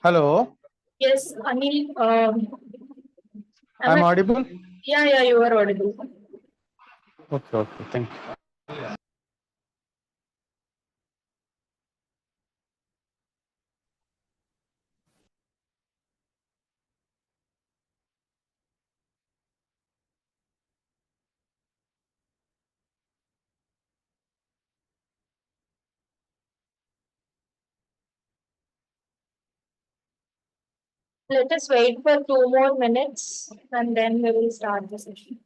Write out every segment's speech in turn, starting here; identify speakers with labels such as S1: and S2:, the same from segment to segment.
S1: Hello,
S2: Yes, Anil, am
S1: I'm
S2: I?
S1: audible?
S2: Yeah, you are audible.
S1: Okay, thank you.
S2: Let us wait for 2 more minutes and then we will start the session.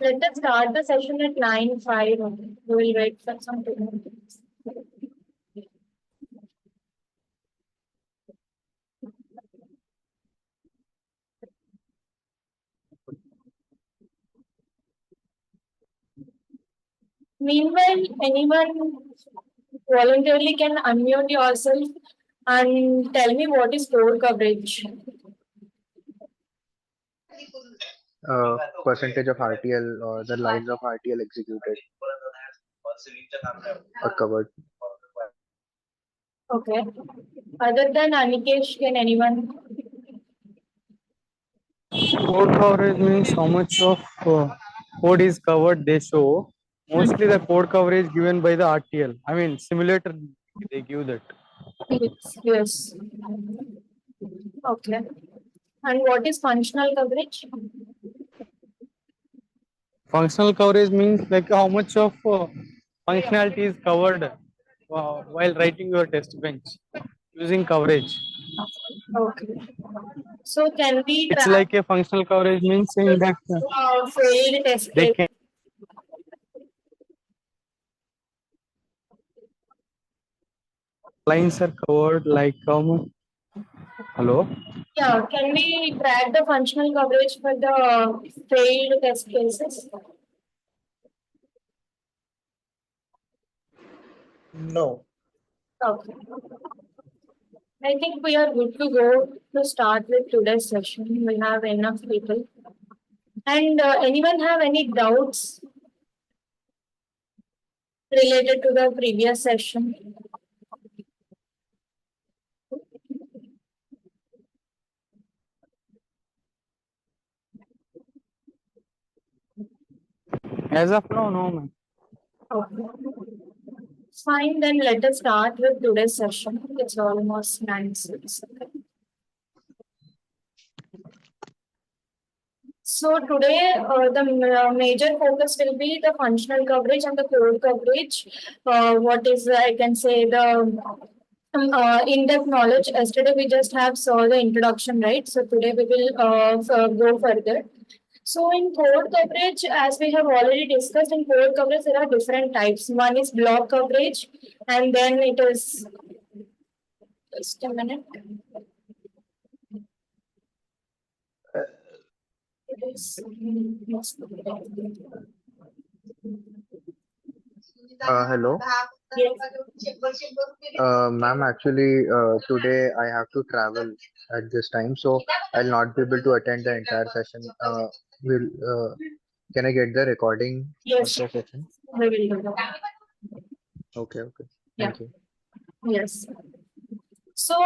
S2: Let us start the session at 9:05. We will wait for some 2 minutes. Meanwhile, anyone voluntarily can unmute yourself and tell me what is core coverage.
S3: Percentage of RTL or the lines of RTL executed or covered.
S2: Okay. Other than Anikesh, can anyone?
S1: Code coverage means how much of code is covered they show. Mostly the code coverage given by the RTL. I mean, simulator, they give that.
S2: Yes. Okay. And what is functional coverage?
S1: Functional coverage means like how much of functionality is covered while writing your test bench using coverage.
S2: Okay. So can we
S1: It's
S2: track
S1: like a functional coverage means saying that
S2: failed test
S1: they
S2: case?
S1: can lines are covered like how much. Hello.
S2: Yeah, can we track the functional coverage for the failed test cases?
S3: No.
S2: Okay. I think we are good to go to start with today's session. We have enough people. And anyone have any doubts related to the previous session?
S1: As of now, no, man.
S2: Okay. Fine, then let us start with today's session. It's almost 9:06. So today, the major focus will be the functional coverage and the code coverage. What is, I can say, the in-depth knowledge. Yesterday we just have saw the introduction, right? So today we will go further. So in code coverage, as we have already discussed, in code coverage there are different types. One is block coverage, and then it is just a minute. It is
S3: Hello.
S2: yes.
S3: Ma'am, actually, today I have to travel at this time, so I'll not be able to attend the entire session. Will Can I get the recording of
S2: Yes,
S3: the session?
S2: we will do that.
S3: Okay.
S2: Yeah.
S3: Thank you.
S2: Yes. So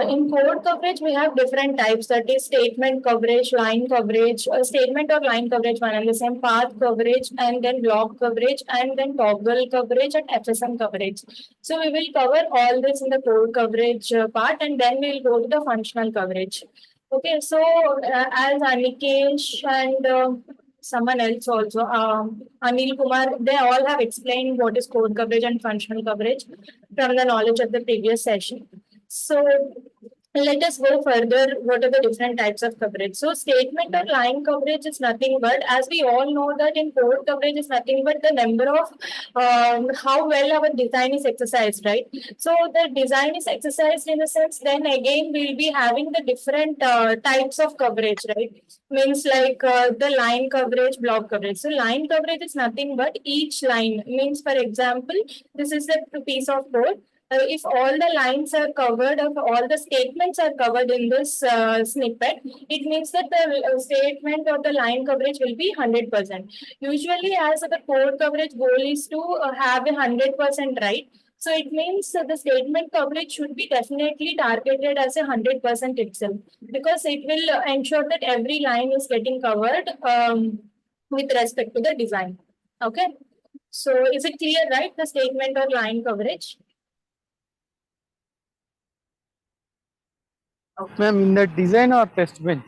S2: in code coverage, we have different types. That is statement coverage, line coverage, statement or line coverage, one and the same, path coverage, and then block coverage, and then toggle coverage and FSM coverage. So we will cover all this in the code coverage part, and then we will go to the functional coverage. Okay, so as Anikesh and someone else also, Anil Kumar, they all have explained what is code coverage and functional coverage from the knowledge of the previous session. So let us go further. What are the different types of coverage? So statement or line coverage is nothing but, as we all know that in code coverage is nothing but the number of how well our design is exercised, right? So the design is exercised in a sense, then again we'll be having the different types of coverage, right? Means like the line coverage, block coverage. So line coverage is nothing but each line. Means for example, this is a piece of code. If all the lines are covered, if all the statements are covered in this snippet, it means that the statement or the line coverage will be 100%. Usually, as the code coverage goal is to have a 100% right. So it means the statement coverage should be definitely targeted as a 100% itself, because it will ensure that every line is getting covered with respect to the design. Okay. So is it clear, right? The statement or line coverage?
S1: Ma'am, in the design or test bench,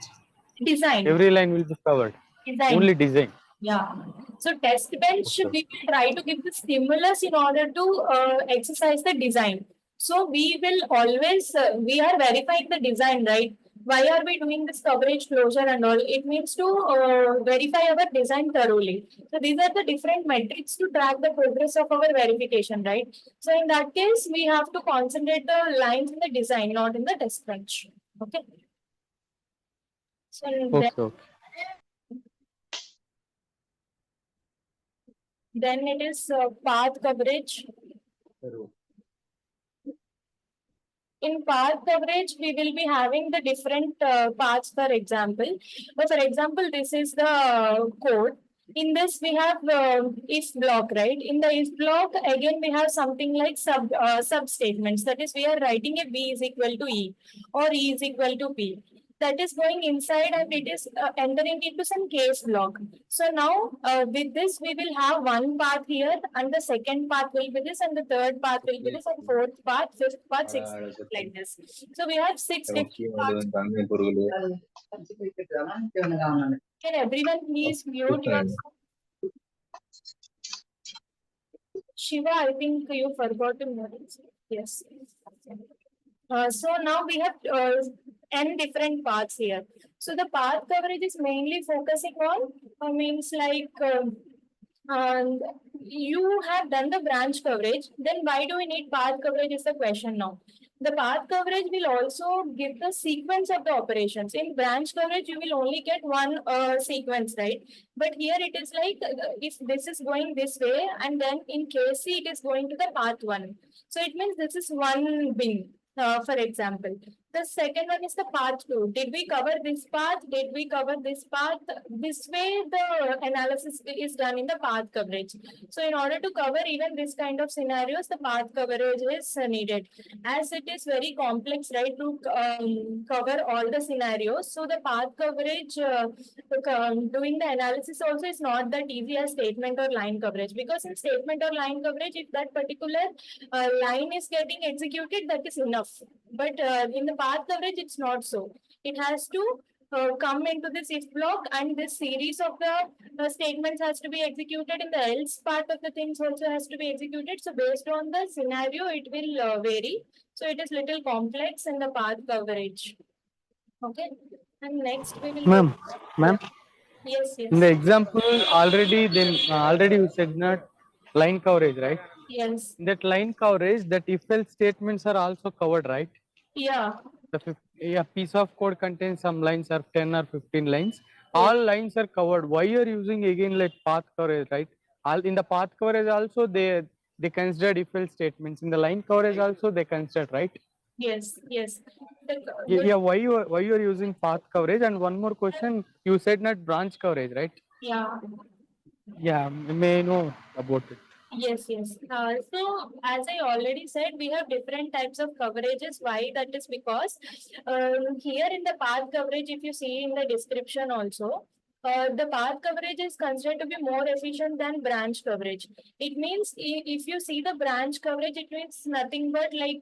S2: Design.
S1: every line will be covered.
S2: Design.
S1: Only design.
S2: Yeah. So test bench,
S1: Okay.
S2: we will try to give the stimulus in order to exercise the design. So we will always, we are verifying the design, right? Why are we doing this coverage closure and all? It means to verify our design thoroughly. So these are the different metrics to track the progress of our verification, right? So in that case, we have to concentrate the lines in the design, not in the test bench. Okay. So
S1: Okay.
S2: then it is path coverage. In path coverage, we will be having the different paths, for example. But for example, this is the code. In this, we have if block, right? In the if block, again, we have something like sub statements. That is, we are writing a B is equal to E or E is equal to P. That is going inside and it is entering into some case block. So now with this, we will have one path here, and the second path will be this, and the third path will be this, and fourth path, fifth path, sixth path, like this. So we have six different paths. Can everyone please mute your Shiva? I think you forgot to mute. Yes. So now we have n different paths here. So the path coverage is mainly focusing on means like you have done the branch coverage, then why do we need path coverage is the question now. The path coverage will also give the sequence of the operations. In branch coverage, you will only get one sequence, right? But here it is like if this is going this way, and then in KC it is going to the path one. So it means this is one bin. For example, the second one is the path 2. Did we cover this path? Did we cover this path? This way the analysis is done in the path coverage. So in order to cover even this kind of scenarios, the path coverage is needed. As it is very complex, right, to cover all the scenarios. So the path coverage, doing the analysis also is not that easy as statement or line coverage. Because in statement or line coverage, if that particular line is getting executed, that is enough. But in the path coverage, it's not so. It has to come into this if block, and this series of the statements has to be executed in the else part of the things also has to be executed. So based on the scenario, it will vary. So it is little complex in the path coverage. Okay. And next we will.
S1: Ma'am.
S2: Yes.
S1: In the example already you said that line coverage, right?
S2: Yes.
S1: In that line coverage, that if else statements are also covered, right?
S2: Yeah.
S1: A piece of code contains some lines are 10 or 15 lines. All lines are covered. Why you are using again like path coverage, right? All in the path coverage also they considered if else statements. In the line coverage also they considered, right?
S2: Yes.
S1: Yeah, why you are using path coverage? And one more question, you said not branch coverage, right?
S2: Yeah.
S1: Yeah, may I know about it?
S2: Yes, yes. So, as I already said, we have different types of coverages. Why? That is because here in the path coverage, if you see in the description also, the path coverage is considered to be more efficient than branch coverage. It means if you see the branch coverage, it means nothing but like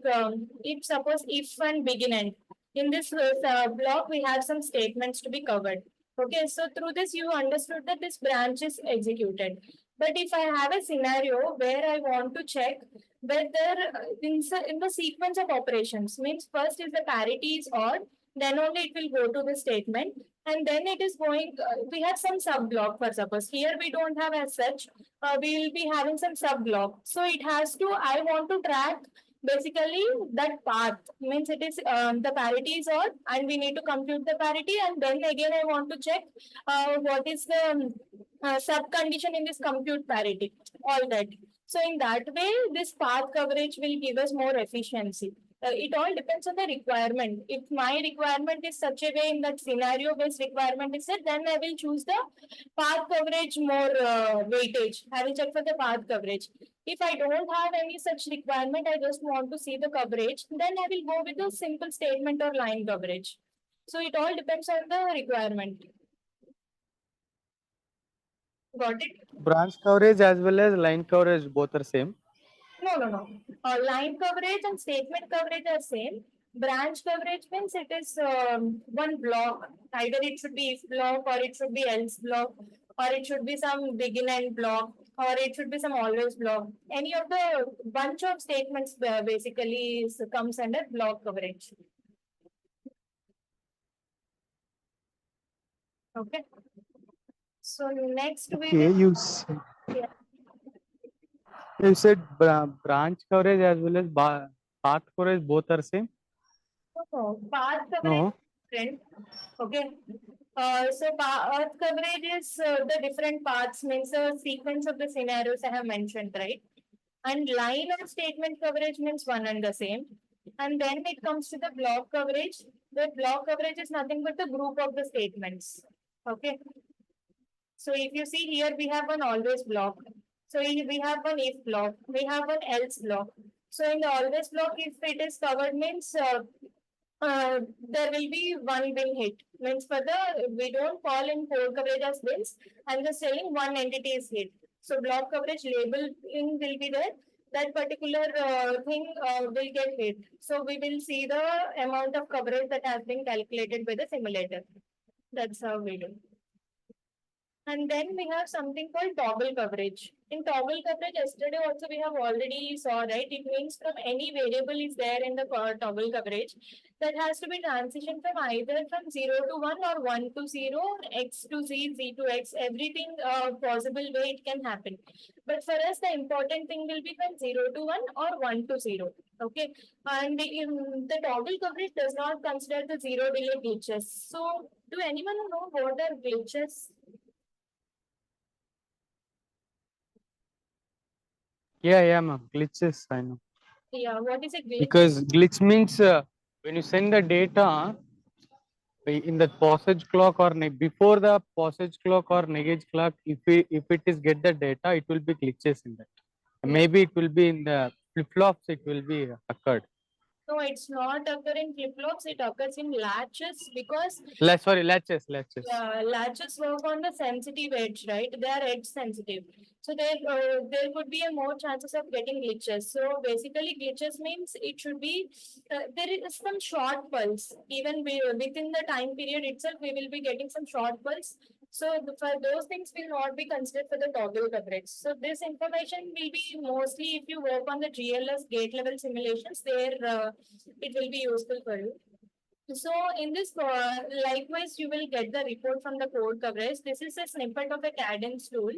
S2: if suppose if and begin end. In this block, we have some statements to be covered. Okay, so through this, you understood that this branch is executed. But if I have a scenario where I want to check whether in the sequence of operations, means first if the parity is odd, then only it will go to the statement, and then it is going, we have some sub block for suppose. Here we don't have as such, we will be having some sub block. So it has to, I want to track basically that path, means it is the parity is odd and we need to compute the parity, and then again I want to check what is the sub condition in this compute parity, all that. So in that way, this path coverage will give us more efficiency. It all depends on the requirement. If my requirement is such a way in that scenario based requirement is set, then I will choose the path coverage more weightage. I will check for the path coverage. If I don't have any such requirement, I just want to see the coverage, then I will go with the simple statement or line coverage. So it all depends on the requirement. Got it?
S1: Branch coverage as well as line coverage both are same.
S2: No, no, no. Line coverage and statement coverage are same. Branch coverage means it is one block. Either it should be if block, or it should be else block, or it should be some begin end block, or it should be some always block. Any of the bunch of statements basically comes under block coverage. Okay. So next we
S1: Okay,
S2: will. Yeah.
S1: you said branch coverage as well as path coverage both are same.
S2: No, path coverage
S1: No.
S2: is different. Okay. So path coverage is the different paths, means the sequence of the scenarios I have mentioned, right? And line or statement coverage means one and the same. And then it comes to the block coverage. The block coverage is nothing but the group of the statements. Okay. So if you see here, we have one always block. So we have one if block. We have one else block. So in the always block, if it is covered means there will be one bin hit. Means for the, we don't call in code coverage as bins. I'm just saying one entity is hit. So block coverage label in will be there. That particular thing will get hit. So we will see the amount of coverage that has been calculated by the simulator. That's how we do. And then we have something called toggle coverage. In toggle coverage, yesterday also we have already saw, right? It means from any variable is there in the toggle coverage that has to be transitioned from either from 0 to 1 or 1 to 0, x to z, z to x, everything possible way it can happen. But for us, the important thing will be from 0 to 1 or 1 to 0. Okay. And in the toggle coverage does not consider the zero delay glitches. So do anyone know what are glitches?
S1: Yeah, ma'am. Glitches, I know.
S2: Yeah, what is a glitch?
S1: Because glitch means when you send the data in the passage clock or before the passage clock or negate clock, if it is get the data, it will be glitches in that.
S2: Yeah.
S1: Maybe it will be in the flip flops. It will be occurred.
S2: No, it's not occur in flip-flops, it occurs in latches because
S1: Sorry, latches.
S2: latches work on the sensitive edge, right? They are edge sensitive. So there could be a more chances of getting glitches. So basically glitches means it should be, there is some short pulse. Even within the time period itself, we will be getting some short pulse. So for those things will not be considered for the toggle coverage. So this information will be mostly if you work on the GLS gate level simulations, there it will be useful for you. So in this, likewise, you will get the report from the code coverage. This is a snippet of a cadence tool.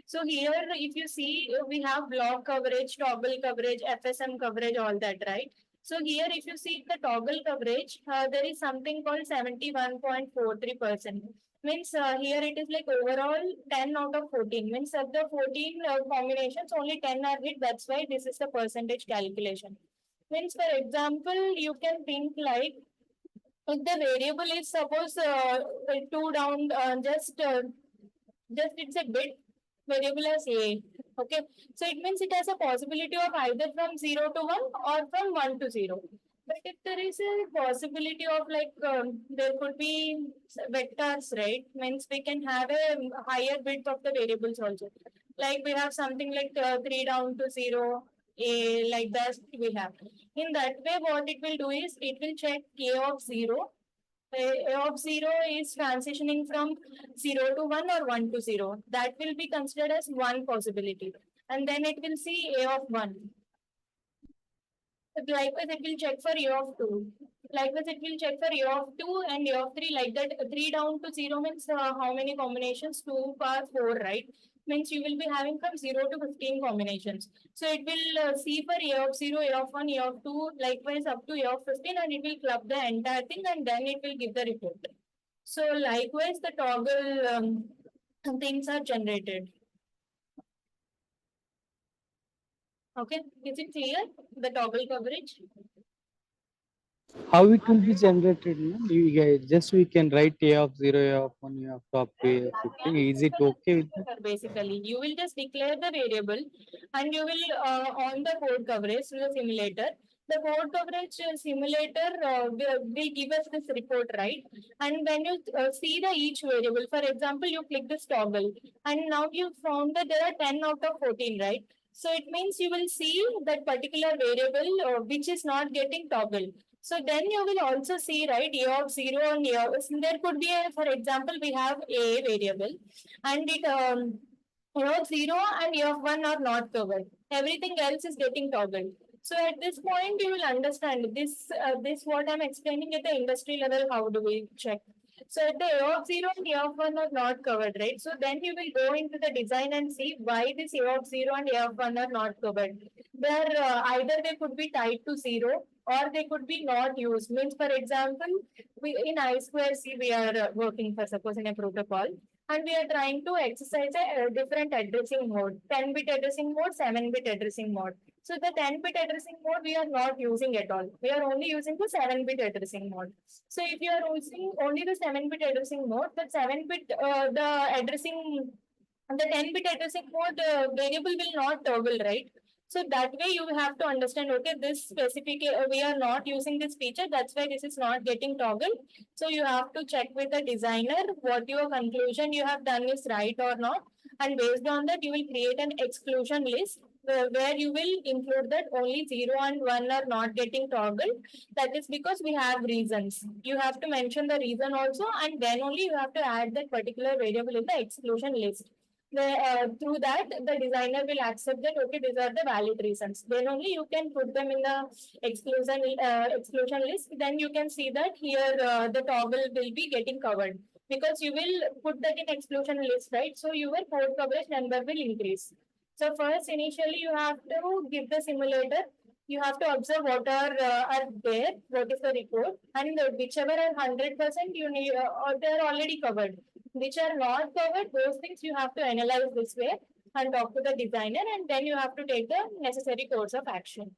S2: So here, if you see, we have block coverage, toggle coverage, FSM coverage, all that, right? So here, if you see the toggle coverage, there is something called 71.43%. Means here it is like overall 10 out of 14. Means of the 14 combinations, only 10 are hit. That's why this is the percentage calculation. Means for example, you can think like if the variable is suppose two down, just it's a bit, variable as a. Okay, so it means it has a possibility of either from 0 to 1 or from 1 to 0. But if there is a possibility of like there could be vectors, right? Means we can have a higher width of the variables also. Like we have something like 3 down to 0, a, like that we have. In that way, what it will do is it will check a of 0. A of 0 is transitioning from 0 to 1 or 1 to 0. That will be considered as one possibility. And then it will see a of 1. Likewise, it will check for a of 2. Likewise, it will check for a of 2 and a of 3. Like that, 3 down to 0 means how many combinations? 2 power 4, right? Means you will be having from 0 to 15 combinations. So it will see for a of 0, a of 1, a of 2, likewise up to a of 15, and it will club the entire thing and then it will give the report. So likewise, the toggle things are generated. Okay, is it clear? The toggle coverage?
S1: How it will be generated? No? You guys, just we can write a of 0, a of 1, a of 2 up to a of 15. Is it okay with that?
S2: Basically, you will just declare the variable and you will on the code coverage to the simulator. The code coverage simulator will give us this report, right? And when you see the each variable, for example, you click this toggle and now you found that there are 10 out of 14, right? So it means you will see that particular variable which is not getting toggled. So then you will also see, right, a of 0 and a of, there could be a, for example, we have a variable and it a of 0 and a of 1 are not covered. Everything else is getting toggled. So at this point, you will understand this what I'm explaining at the industry level. How do we check? So at the A of 0 and A of 1 are not covered, right? So then you will go into the design and see why this A of 0 and A of 1 are not covered. They're either they could be tied to 0 or they could be not used. Means, for example, we in I square C we are working for suppose in a protocol and we are trying to exercise a different addressing mode, 10-bit addressing mode, 7-bit addressing mode. So the 10-bit addressing mode we are not using at all. We are only using the 7-bit addressing mode. So if you are using only the 7-bit addressing mode, the 7-bit the 10-bit addressing mode variable will not toggle, right? So that way you have to understand, okay, this specific, we are not using this feature. That's why this is not getting toggled. So you have to check with the designer what your conclusion you have done is right or not. And based on that, you will create an exclusion list where you will include that only 0 and 1 are not getting toggled. That is because we have reasons. You have to mention the reason also, and then only you have to add that particular variable in the exclusion list. Through that, the designer will accept that, okay, these are the valid reasons. Then only you can put them in the exclusion list. Then you can see that here the toggle will be getting covered because you will put that in exclusion list, right? So your code coverage number will increase. So first, initially, you have to give the simulator. You have to observe what are there, what is the report, and whichever are 100%, you need or they are already covered. Which are not covered, those things you have to analyze this way and talk to the designer, and then you have to take the necessary course of action.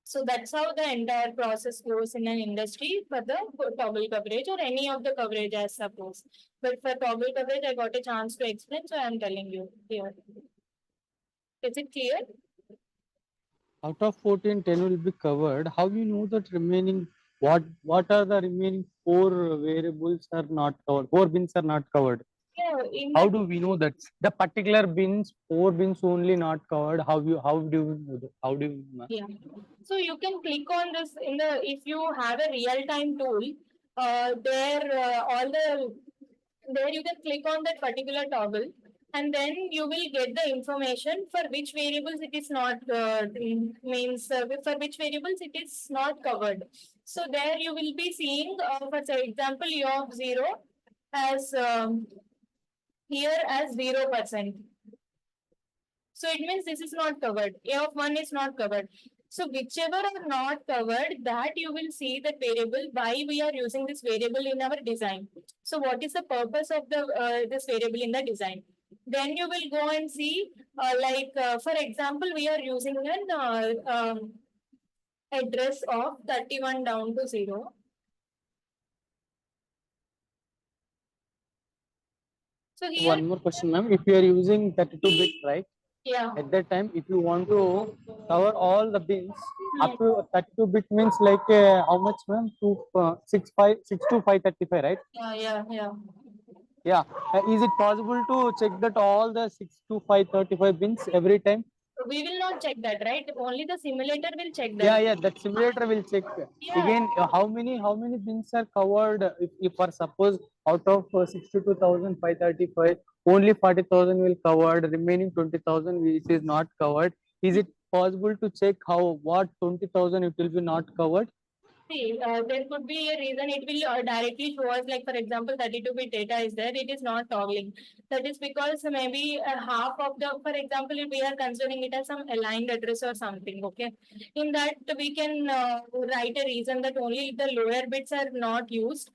S2: So that's how the entire process goes in an industry for the toggle coverage or any of the coverage as suppose. But for toggle coverage, I got a chance to explain, so I'm telling you here. Is it clear?
S1: Out of 14, 10 will be covered. How you know that remaining, what are the remaining 4 variables are not covered? 4 bins are not covered.
S2: Yeah,
S1: How do we know that the particular bins, 4 bins only not covered? How do you know that? How do you know?
S2: yeah. So you can click on this in the if you have a real-time tool, there you can click on that particular toggle and then you will get the information for which variables it is not for which variables it is not covered. So there you will be seeing for example u of 0 as here as 0%. So it means this is not covered. A of 1 is not covered. So whichever are not covered, that you will see the variable, why we are using this variable in our design. So what is the purpose of the this variable in the design? Then you will go and see, for example, we are using an address of 31 down to 0. So So here,
S1: One more question, ma'am. If you are using 32-bit, right?
S2: yeah.
S1: At that time, if you want to cover all the bins, up to 32-bit means like how much, ma'am? 6 to 535, right?
S2: Yeah.
S1: Yeah. Is it possible to check that all the 6 to 535 bins every time?
S2: We will not check that, right? Only the simulator will check that.
S1: Yeah. That simulator will check
S2: Yeah.
S1: again. How many bins are covered? If for suppose out of 62,535, only 40,000 will covered. Remaining 20,000 which is not covered. Is it possible to check what 20,000 it will be not covered?
S2: See, there could be a reason it will directly show us, like for example, 32-bit data is there, it is not toggling. That is because maybe half of the, for example, if we are considering it as some aligned address or something, okay? In that, we can write a reason that only the lower bits are not used.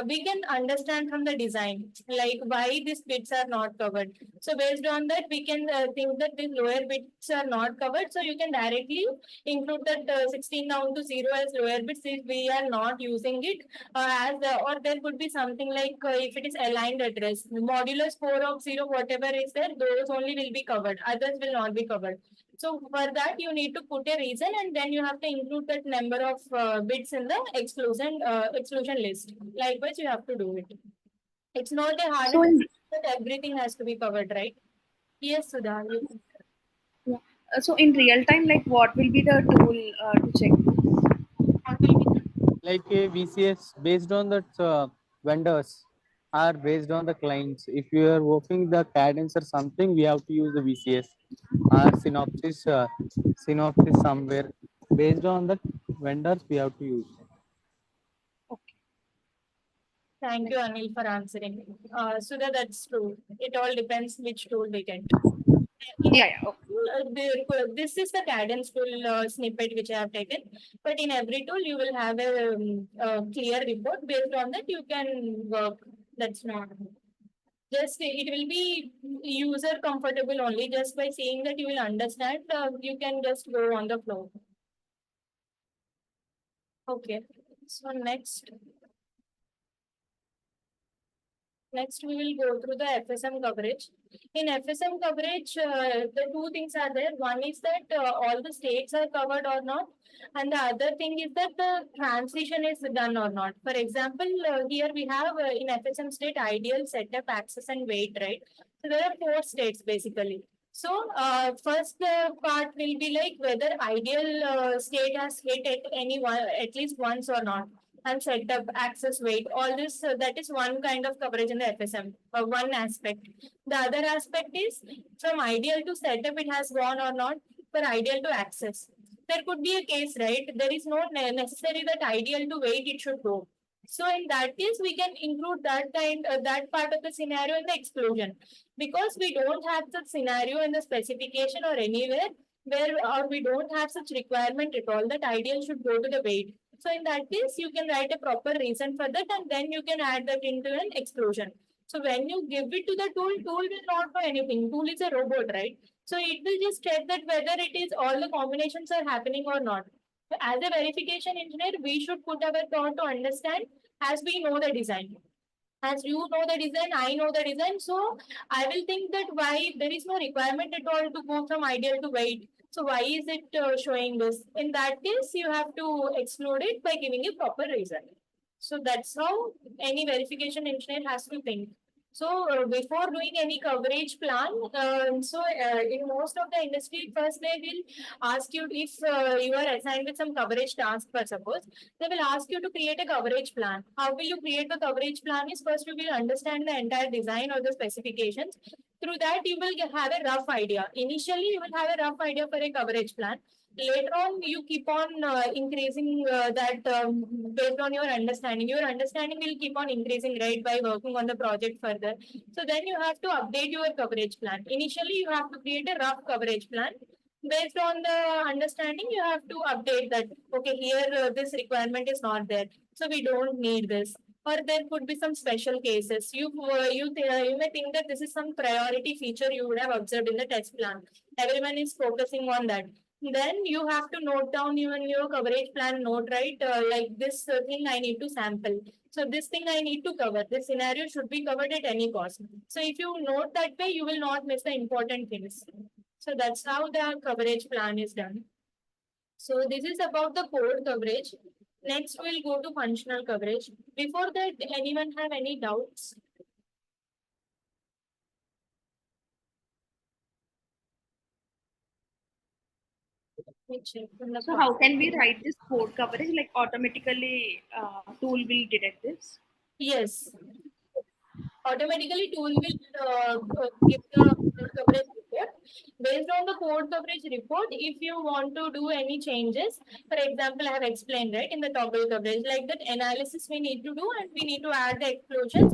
S2: We can understand from the design, like why these bits are not covered. So based on that, we can think that these lower bits are not covered. So you can directly include that 16 down to 0 as lower bits if we are not using it or there could be something like if it is aligned address modulus 4 of 0 whatever is there, those only will be covered, others will not be covered. So for that you need to put a reason and then you have to include that number of bits in the exclusion list. Likewise you have to do it. It's not a hard
S4: So in
S2: that everything has to be covered, right? Yes, Sudha, you can.
S4: yeah. So in real time, like what will be the tool to check this?
S2: What will be
S1: Like a VCS based on that vendors are based on the clients. If you are working the cadence or something, we have to use the VCS or synopsis somewhere. Based on the vendors, we have to use.
S4: Okay.
S2: Thank you, Anil, for answering. Sudha, that's true. It all depends which tool we get.
S4: Yeah. Okay.
S2: This is the cadence tool snippet which I have taken. But in every tool, you will have a clear report. Based on that, you can work. That's not. Just it will be user comfortable only. Just by seeing that, you will understand. You can just go on the flow. Okay. So next, we will go through the FSM coverage. In FSM coverage, the two things are there. One is that all the states are covered or not, and the other thing is that the transition is done or not. For example, here we have in FSM state ideal, setup, access, and wait, right? So there are 4 states basically. So first part will be like whether ideal state has hit at at least once or not, and setup, access, weight, all this, that is one kind of coverage in the FSM, one aspect. The other aspect is from ideal to setup, it has gone or not, for ideal to access. There could be a case, right? There is not necessary that ideal to weight, it should go. So in that case, we can include that part of the scenario in the exclusion, because we don't have such scenario in the specification or anywhere where, or we don't have such requirement at all that ideal should go to the weight. So in that case, you can write a proper reason for that and then you can add that into an exclusion. So when you give it to the tool will not do anything. Tool is a robot, right? So it will just check that whether it is all the combinations are happening or not. So as a verification engineer, we should put our thought to understand as we know the design. As you know the design, I know the design. So I will think that why there is no requirement at all to go from ideal to weight. So why is it showing this? In that case, you have to exclude it by giving a proper reason. So that's how any verification engineer has to think. So before doing any coverage plan, in most of the industry, first they will ask you if you are assigned with some coverage task, for suppose, they will ask you to create a coverage plan. How will you create the coverage plan is first you will understand the entire design or the specifications. Through that, you will have a rough idea. Initially, you will have a rough idea for a coverage plan. Later on, you keep on increasing that based on your understanding. Your understanding will keep on increasing, right, by working on the project further. So then you have to update your coverage plan. Initially, you have to create a rough coverage plan. Based on the understanding, you have to update that. Okay, here this requirement is not there, so we don't need this. Or there could be some special cases. You may think that this is some priority feature you would have observed in the test plan. Everyone is focusing on that. then you have to note down even your coverage plan note, right? Like this thing I need to sample. So this thing I need to cover. This scenario should be covered at any cost. So if you note that way, you will not miss the important things. So that's how the coverage plan is done. So this is about the code coverage. Next, we'll go to functional coverage. Before that, anyone have any doubts? Let me check in the
S4: So how can we write this code coverage? Like automatically, tool will detect this.
S2: Yes, automatically tool will give the code coverage report. Based on the code coverage report, if you want to do any changes, for example, I have explained right in the toggle coverage, like that analysis we need to do and we need to add the exclusions.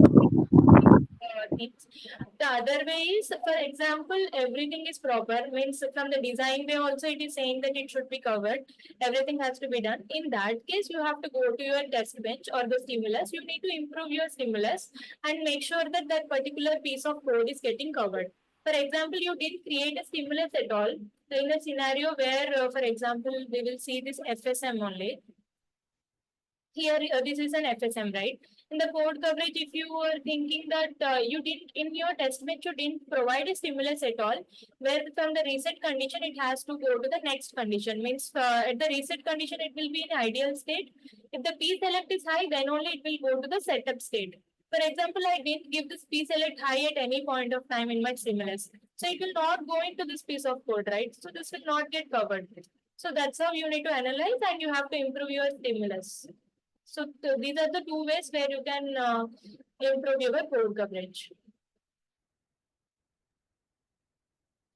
S2: Things. The other way is, for example, everything is proper, means from the design way also it is saying that it should be covered. Everything has to be done. In that case, you have to go to your test bench or the stimulus. You need to improve your stimulus and make sure that that particular piece of code is getting covered. For example, you didn't create a stimulus at all. So in a scenario where, for example, we will see this FSM only. Here this is an FSM, right? In the code coverage, if you were thinking that you didn't in your test bench you didn't provide a stimulus at all, where from the reset condition it has to go to the next condition, means at the reset condition it will be in ideal state. If the p select is high, then only it will go to the setup state. For example, I didn't give this p select high at any point of time in my stimulus, so it will not go into this piece of code, right? So this will not get covered. So that's how you need to analyze and you have to improve your stimulus. So these are the two ways where you can improve your code coverage.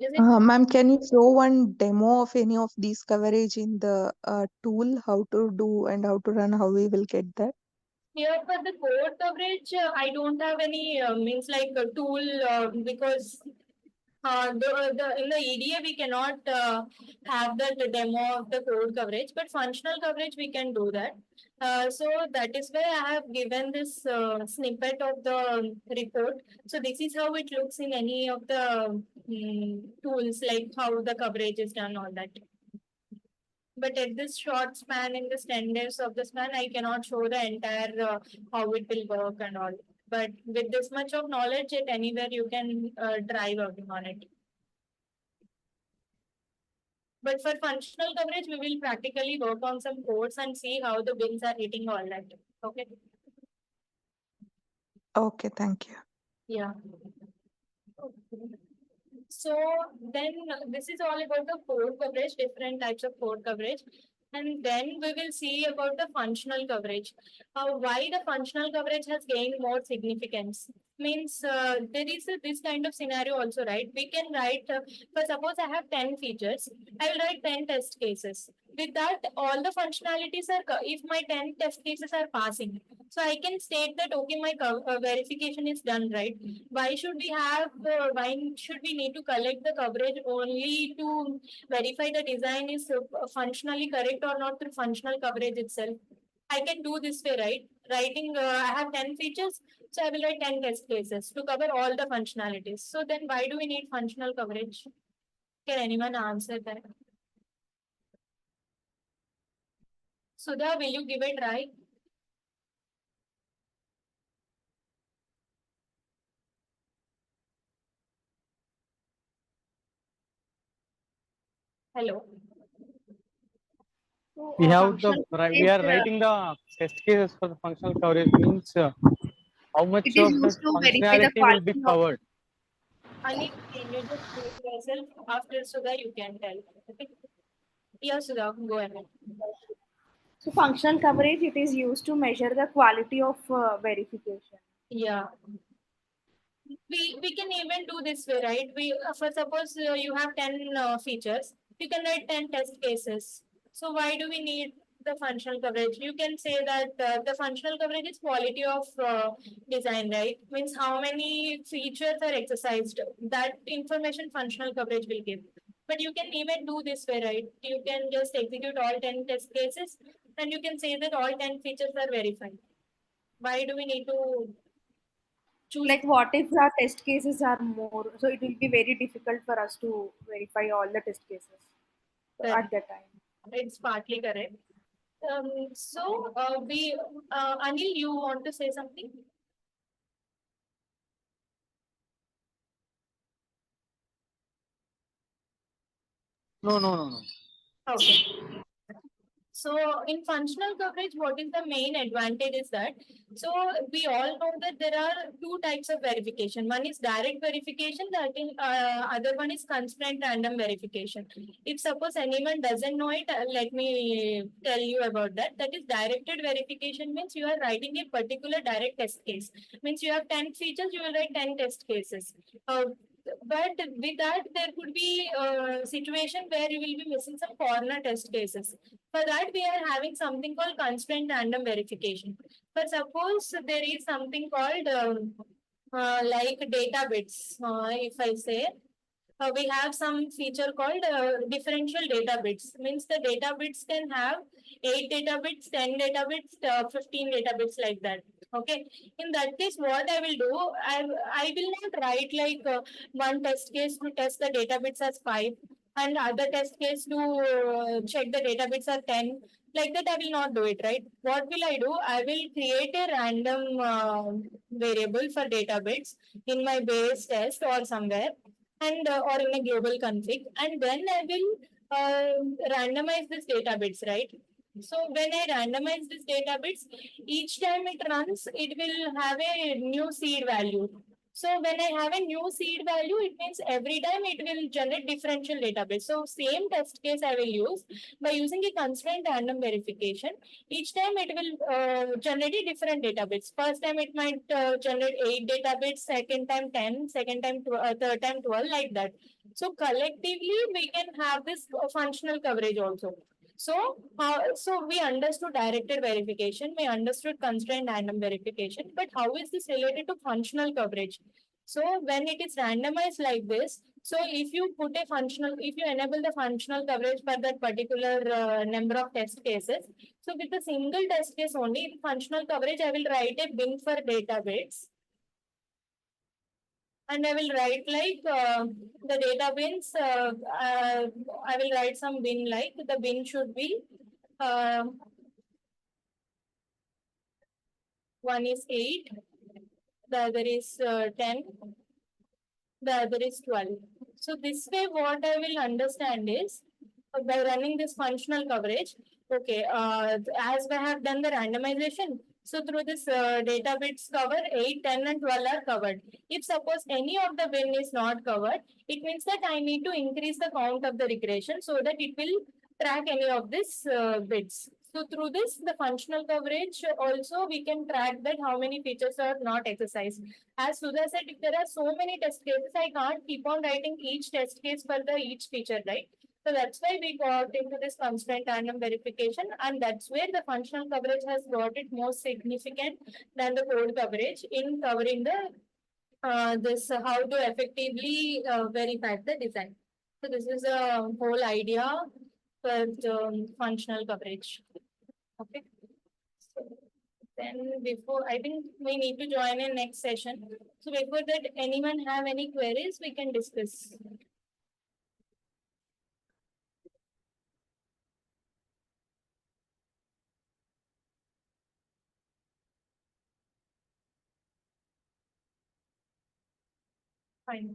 S2: Is it
S5: Ma'am, can you show one demo of any of these coverage in the tool, how to do and how to run, how we will get that?
S2: here for the code coverage? I don't have any means like a tool because in the EDA we cannot have the demo of the code coverage, but functional coverage we can do that. So that is why I have given this snippet of the report. So this is how it looks in any of the tools, like how the coverage is done, all that. But at this short span, in this 10 days of the span, I cannot show the entire how it will work and all. But with this much of knowledge, at anywhere you can drive out on it. But for functional coverage, we will practically work on some codes and see how the bins are hitting all that. Okay.
S5: Okay, thank you.
S2: Yeah. So then this is all about the code coverage, different types of code coverage. And then we will see about the functional coverage. Why the functional coverage has gained more significance. Means there is this kind of scenario also, right? We can write, for suppose I have 10 features, I will write 10 test cases. With that, all the functionalities are, if my 10 test cases are passing, so I can state that, okay, my verification is done, right? Why should we have, why should we need to collect the coverage only to verify the design is functionally correct or not through functional coverage itself? I can do this way, right? Writing, I have 10 features, so I will write 10 test cases to cover all the functionalities. So then why do we need functional coverage? Can anyone answer that? Sudha, will you give a try? Hello.
S4: So
S1: We have the
S4: functional
S1: we
S4: coverage,
S1: are writing the test cases for the functional coverage means how
S4: it
S1: much
S4: is
S1: of that
S4: used to verify the
S1: functionality will be
S4: quality of.
S1: covered.
S2: Ani, can you just mute yourself? After Sudha, you can tell. Okay. Yeah, Sudha, go ahead.
S4: So functional coverage, it is used to measure the quality of verification.
S2: Yeah. We can even do this way, right? We for suppose you have 10 features, you can write 10 test cases. So why do we need the functional coverage? You can say that the functional coverage is quality of design, right? Means how many features are exercised. That information functional coverage will give. But you can even do this way, right? You can just execute all 10 test cases and you can say that all 10 features are verified. Why do we need to choose?
S4: Like what if our test cases are more? So it will be very difficult for us to verify all the test cases. at that time.
S2: It's partly correct. Anil, you want to say something?
S1: No.
S2: Okay. So in functional coverage, what is the main advantage is that, so we all know that there are two types of verification. One is direct verification, other one is constraint random verification. If suppose anyone doesn't know it, let me tell you about that. That is directed verification means you are writing a particular direct test case. Means you have 10 features, you will write 10 test cases. But with that, there could be a situation where you will be missing some corner test cases. For that, we are having something called constraint random verification. For suppose there is something called like data bits, if I say, we have some feature called differential data bits. Means the data bits can have 8 data bits, 10 data bits, 15 data bits like that. Okay. In that case, what I will do, I will not write like one test case to test the data bits as 5 and other test case to check the data bits are 10. Like that, I will not do it, right? What will I do? I will create a random variable for data bits in my base test or somewhere and or in a global config, and then I will randomize this data bits, right? So when I randomize this data bits, each time it runs, it will have a new seed value. So when I have a new seed value, it means every time it will generate differential database. So same test case I will use by using a constraint random verification. Each time it will generate a different database. First time it might generate 8 database, second time 10, second time third time 12, like that. So collectively we can have this functional coverage also. So we understood directed verification, we understood constraint random verification, but how is this related to functional coverage? So when it is randomized like this, so if you put a functional, if you enable the functional coverage for that particular number of test cases, so with a single test case only, functional coverage, I will write a bin for database. And I will write like the data bins, I will write some bin like the bin should be one is 8, the other is 10, the other is 12. So this way what I will understand is by running this functional coverage, okay, as I have done the randomization, so through this data bits cover 8, 10 and 12 are covered. If suppose any of the bin is not covered, it means that I need to increase the count of the regression so that it will track any of these bits. So through this, the functional coverage also we can track that how many features are not exercised. As Sudha said, if there are so many test cases, I can't keep on writing each test case for the each feature, right? So that's why we got into this constraint random verification, and that's where the functional coverage has got it more significant than the code coverage in covering the this how to effectively verify the design. So this is a whole idea for the functional coverage. Okay. So then before, I think we need to join in next session. So before that, anyone have any queries, we can discuss. Fine.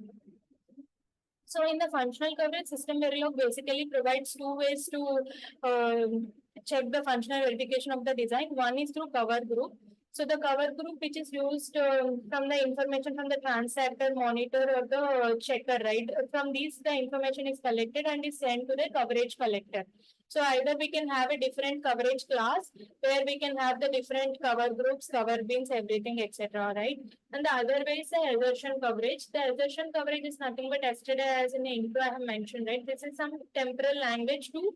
S2: So in the functional coverage, system Verilog basically provides two ways to check the functional verification of the design. One is through cover group. So the cover group, which is used from the information from the transactor, monitor, or the checker, right? From these, the information is collected and is sent to the coverage collector. So either we can have a different coverage class where we can have the different cover groups, cover bins, everything, etc. Right? And the other way is the assertion coverage. The assertion coverage is nothing but yesterday, as in the intro I have mentioned, right? This is some temporal language to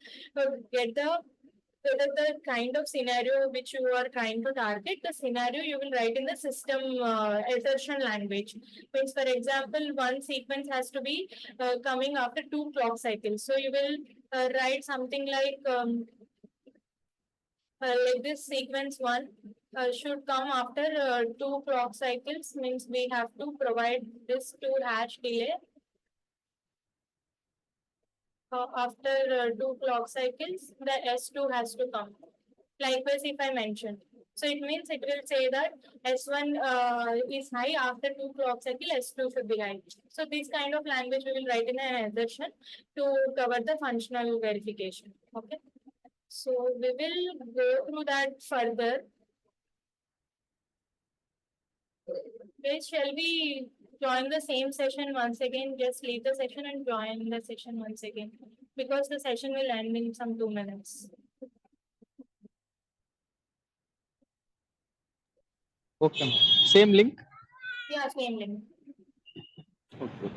S2: get the kind of scenario which you are trying to target, the scenario you will write in the system assertion language. Means, for example, one sequence has to be coming after 2 clock cycles. So you will write something like this sequence 1 should come after 2 clock cycles, means we have to provide this 2 hash delay. after 2 clock cycles, the S2 has to come. Likewise, if I mention. So it means it will say that S1 is high after 2 clock cycle, S2 should be high. So this kind of language we will write in an assertion to cover the functional verification. Okay. So we will go through that further. Guys, shall we join the same session once again? Just leave the session and join the session once again because the session will end in some 2 minutes.
S1: Okay, ma'am. Same link?
S2: Yeah, same link.
S1: Okay.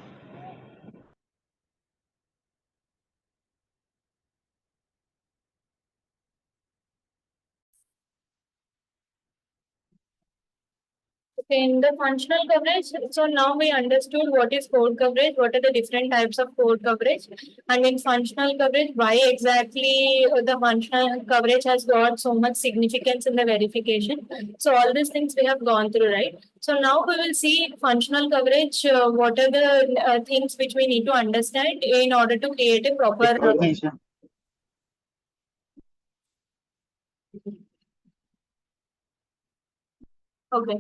S2: Okay, in the functional coverage, so now we understood what is code coverage, what are the different types of code coverage, and in functional coverage, why exactly the functional coverage has got so much significance in the verification. So all these things we have gone through, right? So now we will see functional coverage, what are the things which we need to understand in order to create a proper. Okay.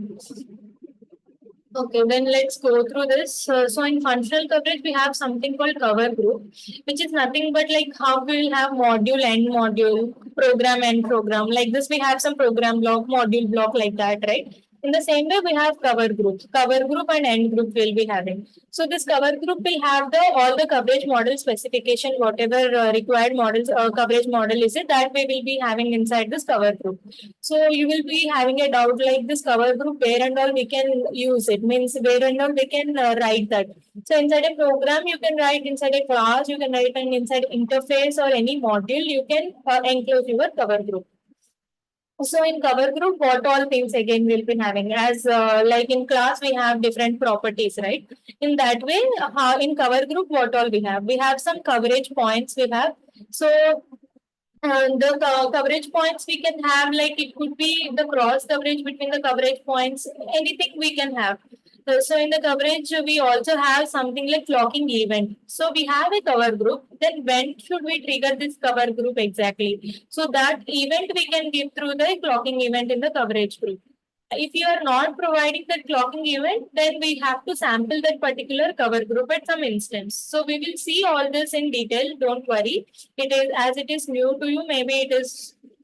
S2: Okay, then let's go through this. So in functional coverage, we have something called cover group, which is nothing but like how we will have module and module, program and program. Like this, we have some program block, module block like that, right? In the same way, we have cover group. Cover group and end group will be having. So this cover group will have the all the coverage model specification, whatever required models coverage model is it that we will be having inside this cover group. So you will be having a doubt like this cover group where and all we can use it means where and all we can write that. So inside a program you can write inside a class you can write and inside interface or any module you can enclose your cover group. So in cover group, what all things again we'll be having as like in class we have different properties, right? In that way, in cover group, what all we have? We have some coverage points we have. So the coverage points we can have like it could be the cross coverage between the coverage points, anything we can have. So in the coverage, we also have something like clocking event. So we have a cover group. Then when should we trigger this cover group exactly? So that event we can give through the clocking event in the coverage group. If you are not providing that clocking event, then we have to sample that particular cover group at some instance. So we will see all this in detail. Don't worry. It is as it is new to you. Maybe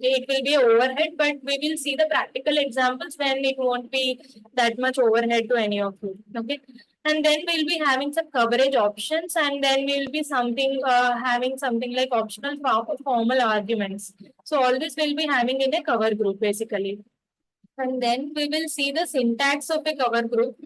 S2: it will be overhead, but we will see the practical examples when it won't be that much overhead to any of you. Okay. And then we'll be having some coverage options, and then we'll be something having something like optional formal arguments. So all this will be having in a cover group basically. And then we will see the syntax of a cover group.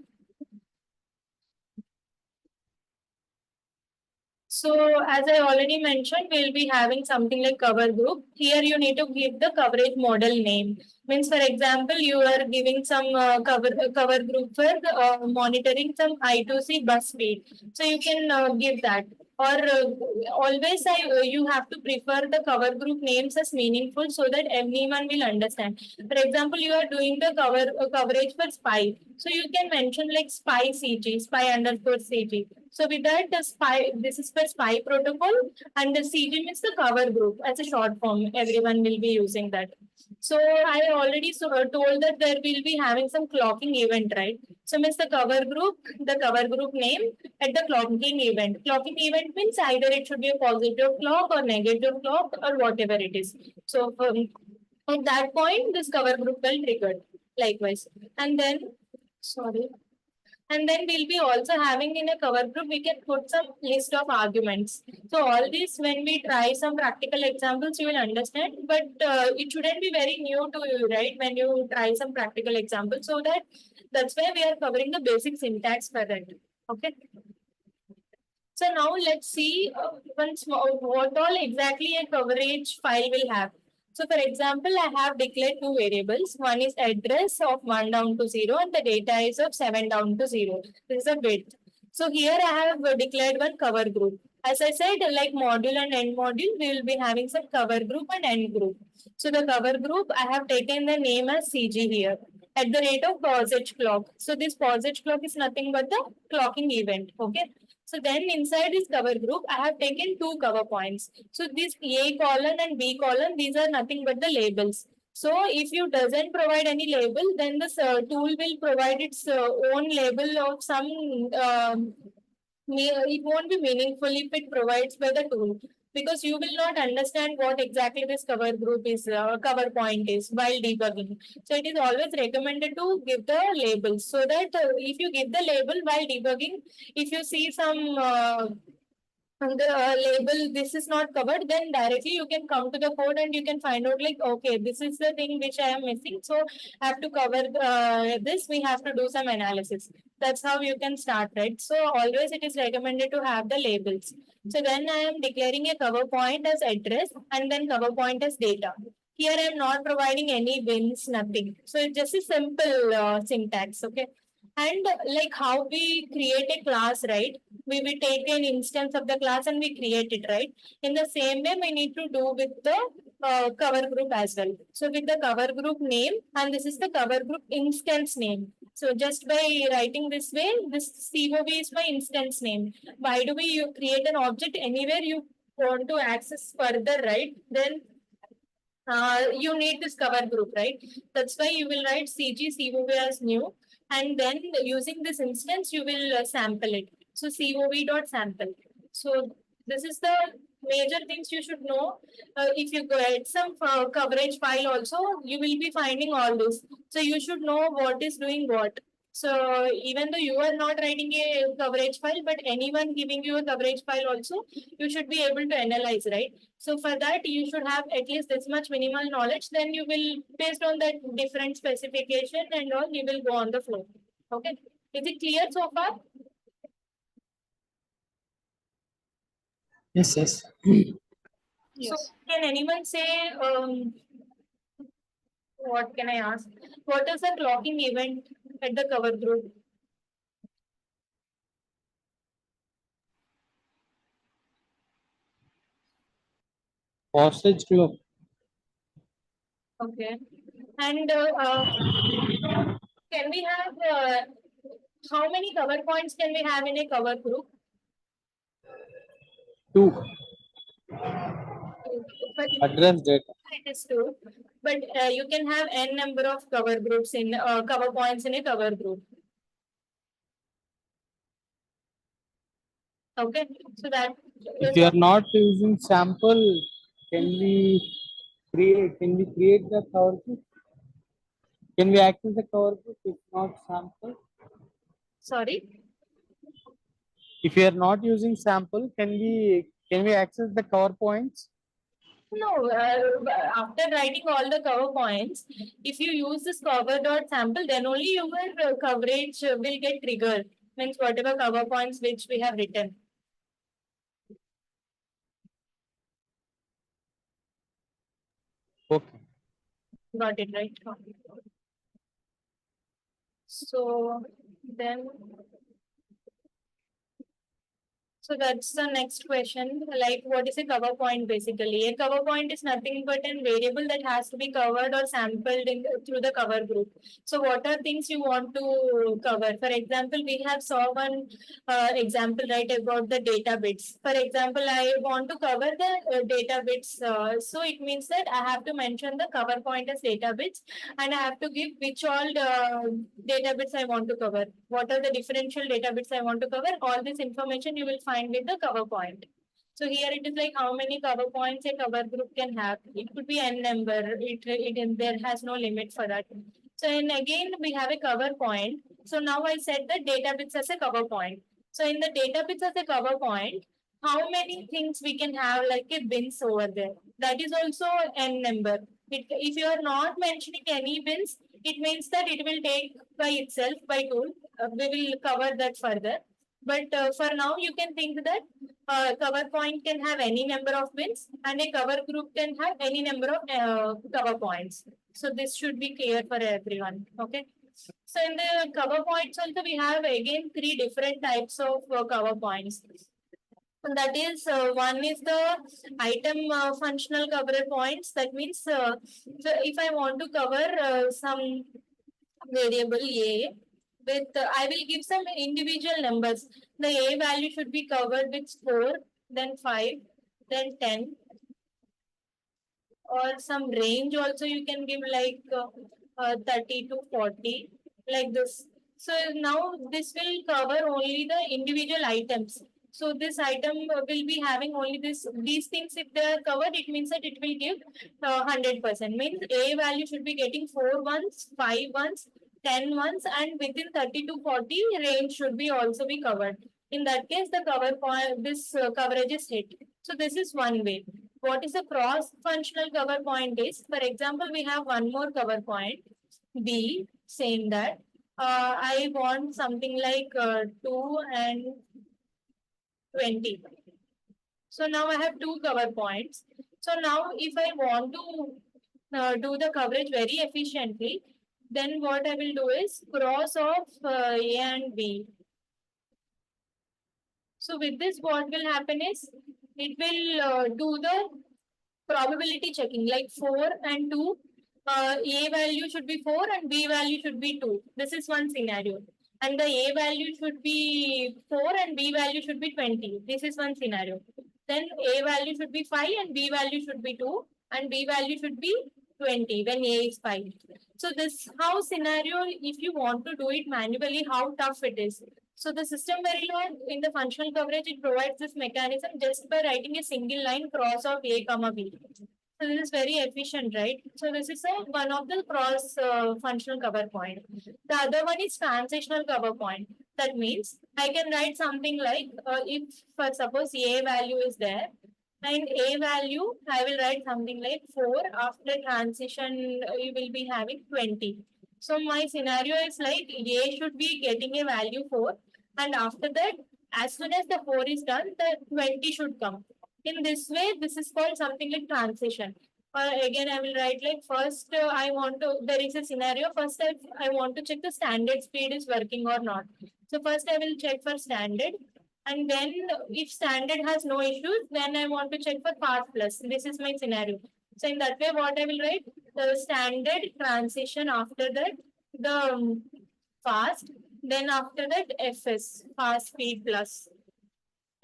S2: So as I already mentioned, we'll be having something like cover group. Here you need to give the coverage model name. Means for example, you are giving some cover group for monitoring some I2C bus speed. So you can give that. Or always you have to prefer the cover group names as meaningful so that everyone will understand. For example, you are doing the coverage for spy. So you can mention like spy CG, spy underscore CG. So with that, the spy, this is for spy protocol, and the CG means the cover group as a short form. Everyone will be using that. So I already told that there will be having some clocking event, right? So means the cover group name at the clocking event. Clocking event means either it should be a positive clock or negative clock or whatever it is. So at that point, this cover group will trigger likewise. And then, sorry. And then we'll be also having in a cover group, we can put some list of arguments. So all these, when we try some practical examples, you will understand, but it shouldn't be very new to you, right? When you try some practical examples, so that's why we are covering the basic syntax for that. Okay. So now let's see what all exactly a coverage file will have. So for example, I have declared two variables. One is address of 1 down to 0 and the data is of 7 down to 0. This is a bit. So here I have declared one cover group. As I said, like module and end module, we will be having some cover group and end group. So the cover group, I have taken the name as CG here at the rate of POSH clock. So this POSH clock is nothing but the clocking event. Okay. So then inside this cover group, I have taken two cover points. So this A column and B column, these are nothing but the labels. So if you doesn't provide any label, then this tool will provide its own label of some, it won't be meaningful if it provides by the tool, because you will not understand what exactly this cover group is, cover point is while debugging. So it is always recommended to give the labels, so that if you give the label while debugging, if you see some the label this is not covered, then directly you can come to the code and you can find out like, okay, this is the thing which I am missing, so I have to cover this, we have to do some analysis. That's how you can start, right? So always it is recommended to have the labels. So then I am declaring a cover point as address and then cover point as data. Here I am not providing any bins, nothing. So it's just a simple syntax, okay? And like how we create a class, right? We will take an instance of the class and we create it, right? In the same way, we need to do with the cover group as well. So with the cover group name, and this is the cover group instance name. So just by writing this way, this COV is my instance name. Why do we create an object anywhere you want to access further, right? Then you need this cover group, right? That's why you will write CG COV as new, and then using this instance, you will sample it. So COV dot sample. So this is the major things you should know. If you get some coverage file also, you will be finding all this. So you should know what is doing what. So even though you are not writing a coverage file, but anyone giving you a coverage file also, you should be able to analyze, right? So for that, you should have at least this much minimal knowledge. Then you will, based on that different specification and all, you will go on the flow. Okay. Is it clear so far?
S1: Yes, yes.
S2: So
S4: Yes.
S2: can anyone say, what can I ask? What is the clocking event at the cover group?
S1: Postage clock.
S2: Okay. And can we have, how many cover points can we have in a cover group?
S1: 2.
S2: But
S1: Address data.
S2: it is two. But you can have n number of cover groups in cover points in a cover group. Okay. So that
S1: If
S2: is
S1: you are not using sample, can we create the cover group? Can we access the cover group if not sample?
S2: sorry.
S1: If you are not using sample, can we access the cover points?
S2: No, after writing all the cover points, if you use this cover dot sample, then only your coverage will get triggered. Means whatever cover points which we have written.
S1: Okay.
S2: Got it, right? So then, so that's the next question. Like, what is a cover point basically? A cover point is nothing but a variable that has to be covered or sampled through the cover group. So, what are things you want to cover? For example, we have saw one example, right, about the data bits. For example, I want to cover the data bits. So, it means that I have to mention the cover point as data bits, and I have to give which all data bits I want to cover. What are the differential data bits I want to cover? All this information you will find with the cover point. So here it is like how many cover points a cover group can have. It could be n number. There has no limit for that. So and again we have a cover point. So now I set the data bits as a cover point. So in the data bits as a cover point, how many things we can have like a bins over there? That is also n number. If you are not mentioning any bins, it means that it will take by itself by tool. We will cover that further. But for now, you can think that cover point can have any number of bins and a cover group can have any number of cover points. So this should be clear for everyone. Okay. So in the cover points also, we have again three different types of cover points. And that is one is the item functional cover points. That means so if I want to cover some variable A, with I will give some individual numbers. The A value should be covered with 4, then 5, then 10, or some range also you can give like 30 to 40, like this. So now this will cover only the individual items. So this item will be having only these things. If they are covered, it means that it will give 100%. Means A value should be getting 4 ones, 5 ones, 10 ones, and within 30 to 40 range should be also be covered. In that case, the cover point, this coverage is hit. So this is one way. What is a cross functional cover point is, for example, we have one more cover point B saying that I want something like 2 and 20. So now I have two cover points. So now if I want to do the coverage very efficiently, then what I will do is cross of A and B. So with this, what will happen is it will do the probability checking like 4 and 2. A value should be 4 and B value should be 2. This is one scenario. And the A value should be 4 and B value should be 20. This is one scenario. Then A value should be 5 and B value should be 2 and B value should be 20 when A is 5. So this how scenario, if you want to do it manually, how tough it is. So the system Verilog in the functional coverage, it provides this mechanism just by writing a single line cross of A comma B. So this is very efficient, right? So this is one of the cross functional cover point. The other one is transitional cover point. That means I can write something like if for suppose A value is there and A value, I will write something like 4 after transition you will be having 20. So my scenario is like A should be getting a value 4 and after that as soon as the 4 is done the 20 should come. In this way this is called something like transition. Again I will write like first I want to there is a scenario first I want to check the standard speed is working or not. So first I will check for standard and then if standard has no issues then I want to check for path plus. This is my scenario. So in that way what I will write the standard transition after that the fast then after that fs fast speed plus.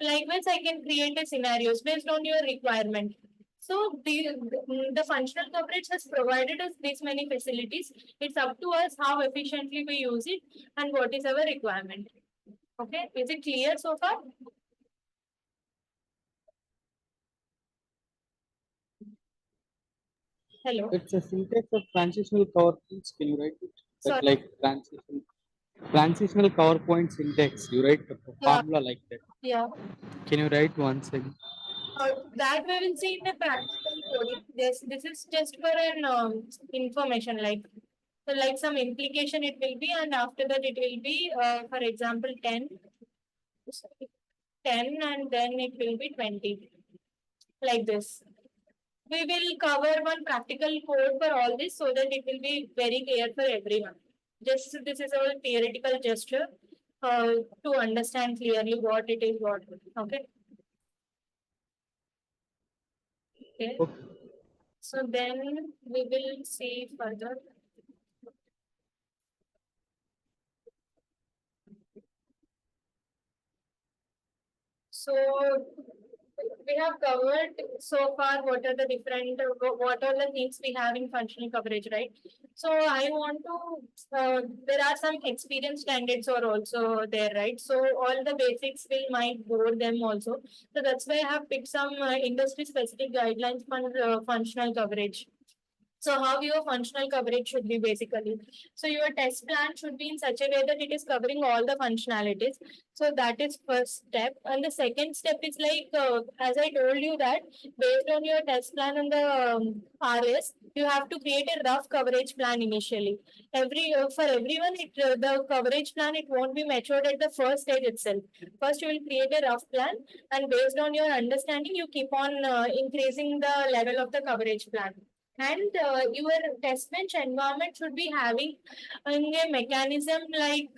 S2: Likewise I can create a scenarios based on your requirement. So the functional coverage has provided us these many facilities. It's up to us how efficiently we use it and what is our requirement. Okay, is it clear so far? Hello.
S1: It's a syntax of transitional cover points. Can you write it?
S2: Sorry.
S1: Like transitional cover point syntax. You write the formula like that.
S2: Yeah.
S1: Can you write once again?
S2: That we will see in the practical coding. This is just for an information like so like some implication it will be and after that it will be for example 10 and then it will be 20 like this. We will cover one practical code for all this so that it will be very clear for everyone. Just this is our theoretical gesture to understand clearly what it is what. Okay. Okay. So then we will see further. So we have covered so far what are the different, what are the things we have in functional coverage, right? So I want to, there are some experience standards are also there, right? So all the basics will might bore them also. So that's why I have picked some industry specific guidelines for functional coverage. So how your functional coverage should be basically. So your test plan should be in such a way that it is covering all the functionalities. So that is first step. And the second step is like, as I told you that based on your test plan and the RS, you have to create a rough coverage plan initially. For everyone, the coverage plan, it won't be matured at the first stage itself. First, you will create a rough plan and based on your understanding, you keep on increasing the level of the coverage plan. And your test bench environment should be having a mechanism like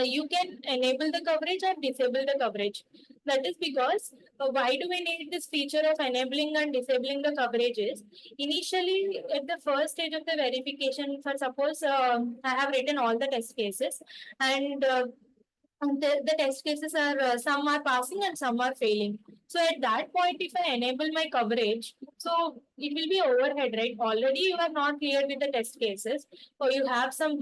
S2: you can enable the coverage or disable the coverage. That is because why do we need this feature of enabling and disabling the coverages? Initially, at the first stage of the verification, for suppose I have written all the test cases, and the test cases are some are passing and some are failing. So at that point, if I enable my coverage, so it will be overhead, right? Already you are not clear with the test cases, or you have some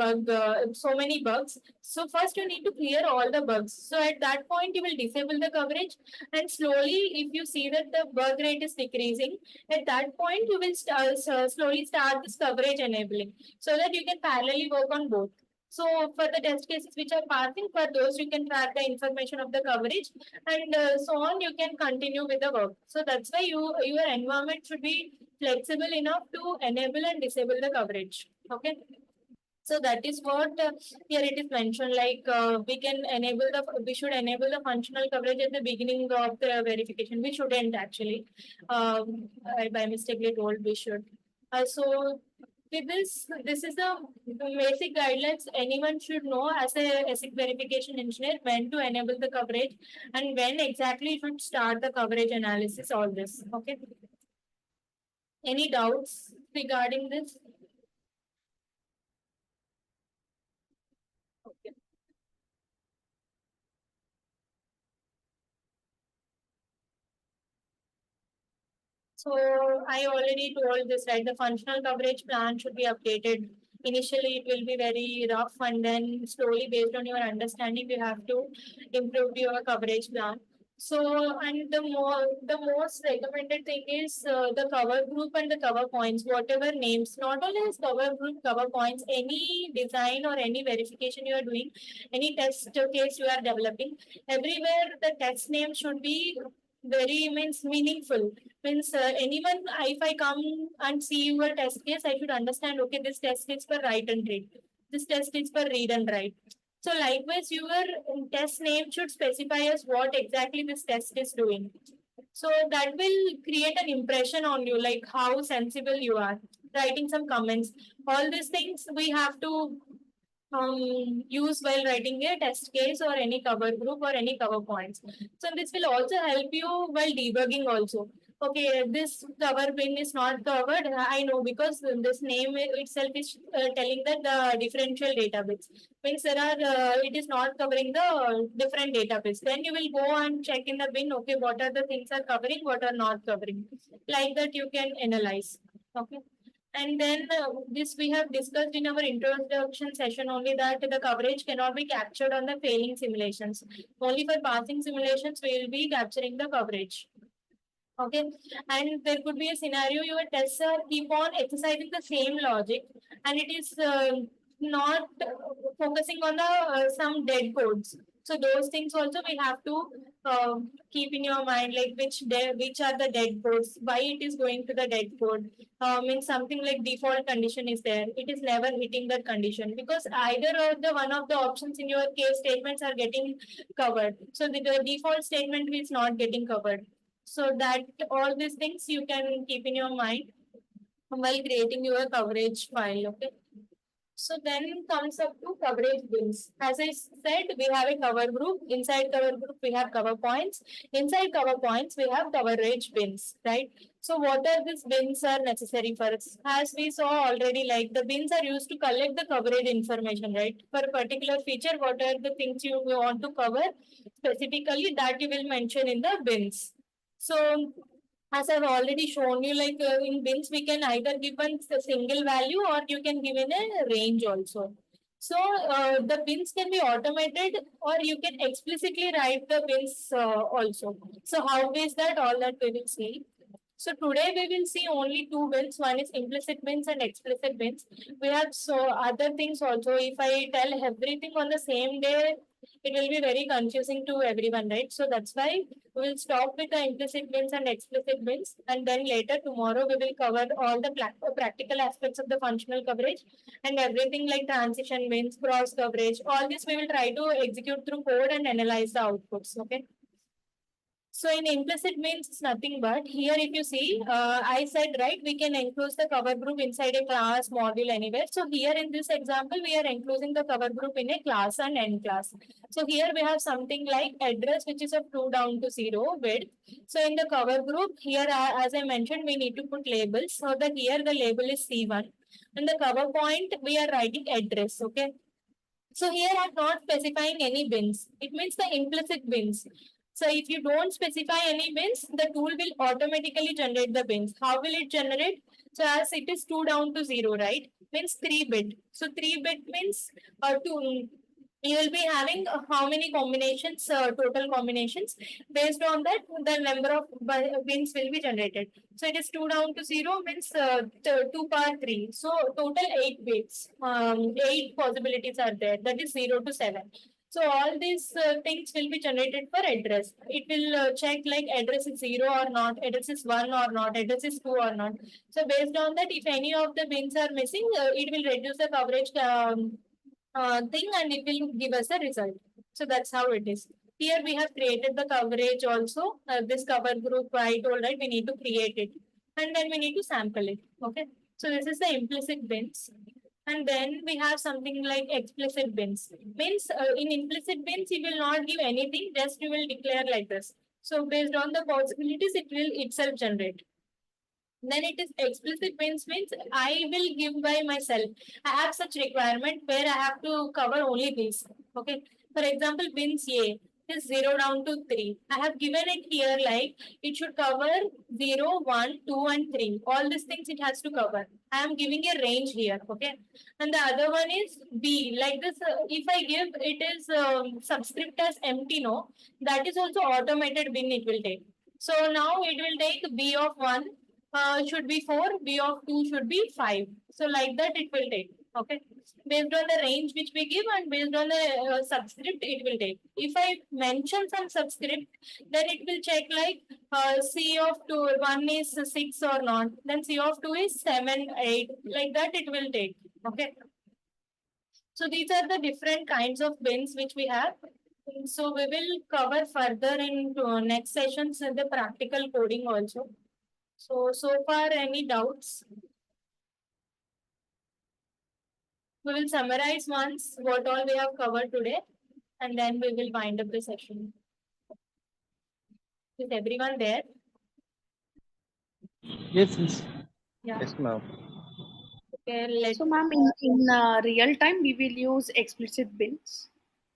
S2: so many bugs. So first you need to clear all the bugs. So at that point, you will disable the coverage, and slowly, if you see that the bug rate is decreasing, at that point you will slowly start this coverage enabling, so that you can parallelly work on both. So for the test cases which are passing, for those you can track the information of the coverage, and so on. You can continue with the work. So that's why your environment should be flexible enough to enable and disable the coverage. Okay. So that is what here it is mentioned. Like we should enable the functional coverage at the beginning of the verification. We shouldn't actually. I by mistakenly told we should. So with this is the basic guidelines anyone should know as a ASIC verification engineer, when to enable the coverage and when exactly you should start the coverage analysis. All this. Okay. Any doubts regarding this? Okay. So I already told this, right? The functional coverage plan should be updated. Initially, it will be very rough, and then slowly, based on your understanding, you have to improve your coverage plan. So, and the most recommended thing is the cover group and the cover points, whatever names. Not only as cover group, cover points, any design or any verification you are doing, any test case you are developing, everywhere the test name should be very means meaningful. Means anyone, if I come and see your test case, I should understand, okay, this test is for write and read, this test is for read and write. So likewise, your test name should specify as what exactly this test is doing. So that will create an impression on you, like how sensible you are writing some comments. All these things we have to use while writing a test case or any cover group or any cover points. So this will also help you while debugging also. Okay, this cover bin is not covered. I know because this name itself is telling that the differential database. Means there are, it is not covering the different database. Then you will go and check in the bin, okay, what are the things are covering, what are not covering. Like that you can analyze. Okay. And then this we have discussed in our introduction session only, that the coverage cannot be captured on the failing simulations. Only for passing simulations we will be capturing the coverage. Okay, and there could be a scenario your tests are keep on exercising the same logic, and it is not focusing on the some dead codes. So those things also we have to keep in your mind, like which are the dead codes, why it is going to the dead code. Means something like default condition is there, it is never hitting that condition, because either of the one of the options in your case statements are getting covered. So the default statement is not getting covered. So that all these things you can keep in your mind while creating your coverage file. Okay. So then comes up to coverage bins. As I said, we have a cover group. Inside cover group, we have cover points. Inside cover points, we have coverage bins, right? So what are these bins are necessary for us? As we saw already, like the bins are used to collect the coverage information, right? For a particular feature, what are the things you want to cover specifically, that you will mention in the bins. So as I've already shown you, like in bins, we can either give a single value or you can give in a range also. So the bins can be automated or you can explicitly write the bins also. So how is that? All that we will see. So today we will see only two bins. One is implicit bins and explicit bins. We have so other things also. If I tell everything on the same day, it will be very confusing to everyone, right? So that's why we will stop with the implicit bins and explicit bins, and then later tomorrow we will cover all the practical aspects of the functional coverage and everything like transition bins, cross coverage. All this we will try to execute through code and analyze the outputs. Okay. So in implicit means it's nothing but here if you see, I said right, we can enclose the cover group inside a class, module, anywhere. So here in this example, we are enclosing the cover group in a class and end class. So here we have something like address, which is of 2 down to 0 width. So in the cover group here, as I mentioned, we need to put labels. So that here the label is C1. And the cover point, we are writing address. Okay. So here I'm not specifying any bins. It means the implicit bins. So if you don't specify any bins, the tool will automatically generate the bins. How will it generate? So as it is 2 down to 0, right? Means 3 bit. So 3 bit means 2. You will be having how many combinations, total combinations. Based on that, the number of bins will be generated. So it is 2 down to 0 means 2 power 3. So total 8 bits. 8 possibilities are there. That is 0 to 7. So all these things will be generated for address. It will check like address is 0 or not, address is 1 or not, address is 2 or not. So based on that, if any of the bins are missing, it will reduce the coverage thing and it will give us a result. So that's how it is. Here we have created the coverage also. This cover group, I told right, we need to create it and then we need to sample it. Okay. So this is the implicit bins. And then we have something like explicit bins. Means in implicit bins, you will not give anything, just you will declare like this. So based on the possibilities, it will itself generate. Then it is explicit means I will give by myself. I have such requirement where I have to cover only these. Okay. For example, bins A is 0 down to 3. I have given it here like it should cover 0, 1, 2, and 3. All these things it has to cover. I am giving a range here. Okay. And the other one is B. Like this, if I give it is subscript as empty, no, that is also automated bin it will take. So now it will take B of 1 should be 4, B of 2 should be 5. So like that it will take. Okay. Based on the range which we give and based on the subscript it will take. If I mention some subscript, then it will check like C of 2, 1 is 6 or not. Then C of 2 is 7, 8. Like that it will take. Okay. So these are the different kinds of bins which we have. So we will cover further in next sessions in the practical coding also. So far, any doubts? We will summarize once what all we have covered today, and then we will wind up the session. Is everyone there?
S1: Yes, yes.
S2: Yeah.
S3: Yes, ma'am.
S2: Okay, let's.
S4: So, ma'am, in real time, we will use explicit bins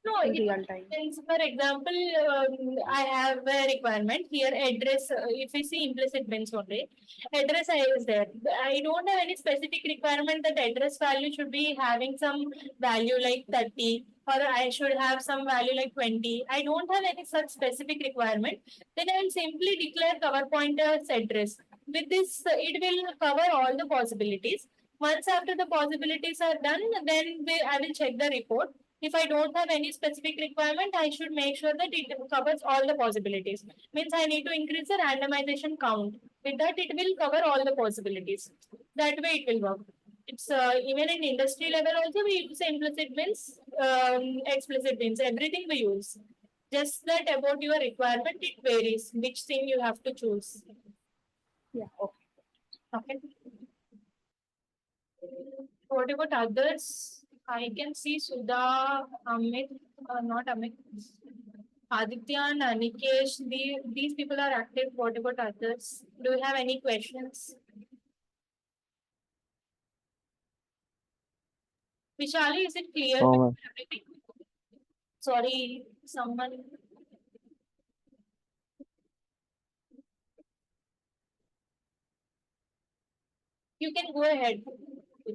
S2: No,
S4: in
S2: it
S4: real time.
S2: depends. For example, I have a requirement here address. If we see implicit bins only, address is there. I don't have any specific requirement that address value should be having some value like 30 or I should have some value like 20. I don't have any such specific requirement. Then I will simply declare cover pointer's address. With this, it will cover all the possibilities. Once after the possibilities are done, then I will check the report. If I don't have any specific requirement, I should make sure that it covers all the possibilities. Means I need to increase the randomization count. With that, it will cover all the possibilities. That way, it will work. It's even in industry level also we use implicit bins, explicit bins. Everything we use. Just that about your requirement, it varies which thing you have to choose.
S4: Yeah. Okay.
S2: Okay. What about others? I can see Sudha, Amit, not Amit, Aditya and Anikesh. These people are active. What about others? Do you have any questions? Vishali, is it clear with
S3: Oh,
S2: everything? Sorry, someone. You can go ahead.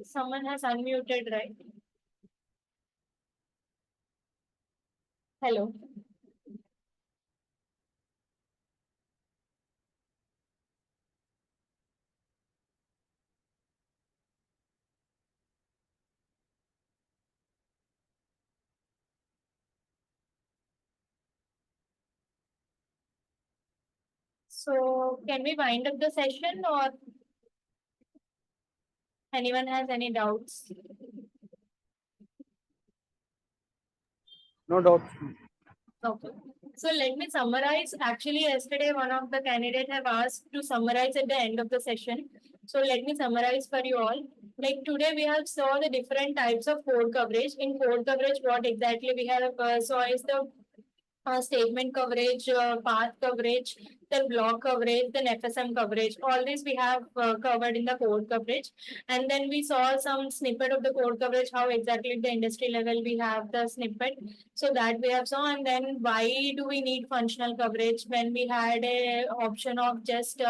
S2: Someone has unmuted, right? Hello. So, can we wind up the session or anyone has any doubts?
S1: No doubt.
S2: Okay. So let me summarize. Actually, yesterday one of the candidates have asked to summarize at the end of the session. So let me summarize for you all. Like today we have saw the different types of code coverage. In code coverage, what exactly we have saw is the statement coverage, path coverage, then block coverage, then FSM coverage. All this we have covered in the code coverage. And then we saw some snippet of the code coverage, how exactly at the industry level we have the snippet. So that we have saw. And then why do we need functional coverage when we had a option of just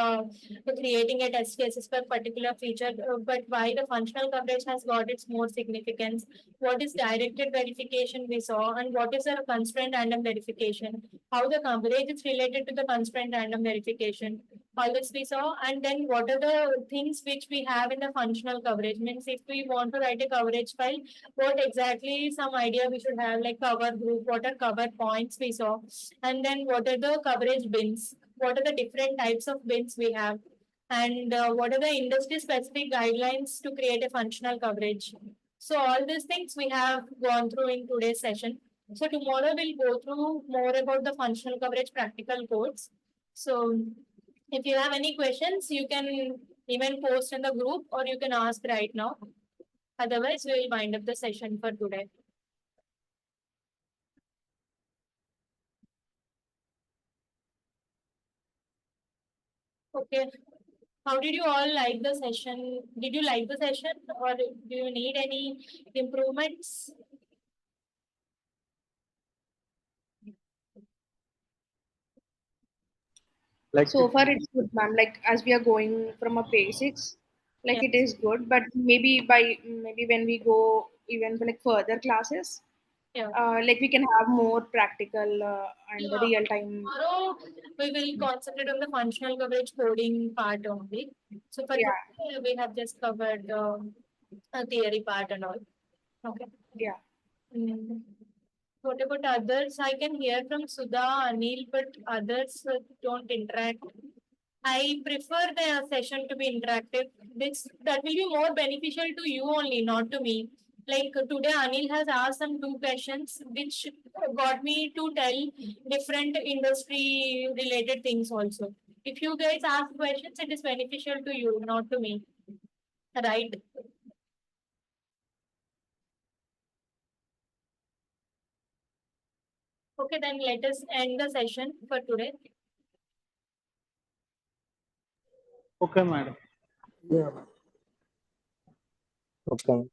S2: creating a test cases for particular feature, but why the functional coverage has got its more significance. What is directed verification we saw, and what is a constraint random verification, how the coverage is related to the constraint random verification, all this we saw. And then what are the things which we have in the functional coverage, means if we want to write a coverage file, what exactly some idea we should have, like cover group, what are cover points we saw, and then what are the coverage bins, what are the different types of bins we have, and what are the industry specific guidelines to create a functional coverage. So all these things we have gone through in today's session. So tomorrow we'll go through more about the functional coverage practical codes. So if you have any questions, you can even post in the group or you can ask right now. Otherwise, we will wind up the session for today. Okay. How did you all like the session? Did you like the session or do you need any improvements?
S1: Like
S4: So far, it's good, ma'am. Like as we are going from a basics, like
S2: Yeah.
S4: it is good. But maybe when we go even for like further classes,
S2: Yeah.
S4: like we can have more practical and
S2: Yeah.
S4: real time.
S2: Tomorrow we will concentrate on the functional coverage coding part only. So for
S4: Yeah,
S2: today, we have just covered a theory part and all. Okay.
S4: yeah.
S2: Mm. What about others? I can hear from Sudha, Anil, but others don't interact. I prefer the session to be interactive. This that will be more beneficial to you only, not to me. Like today, Anil has asked some two questions, which got me to tell different industry related things also. If you guys ask questions, it is beneficial to you, not to me. Right? Okay, then let us end the session for today.
S1: okay, madam.
S3: Okay.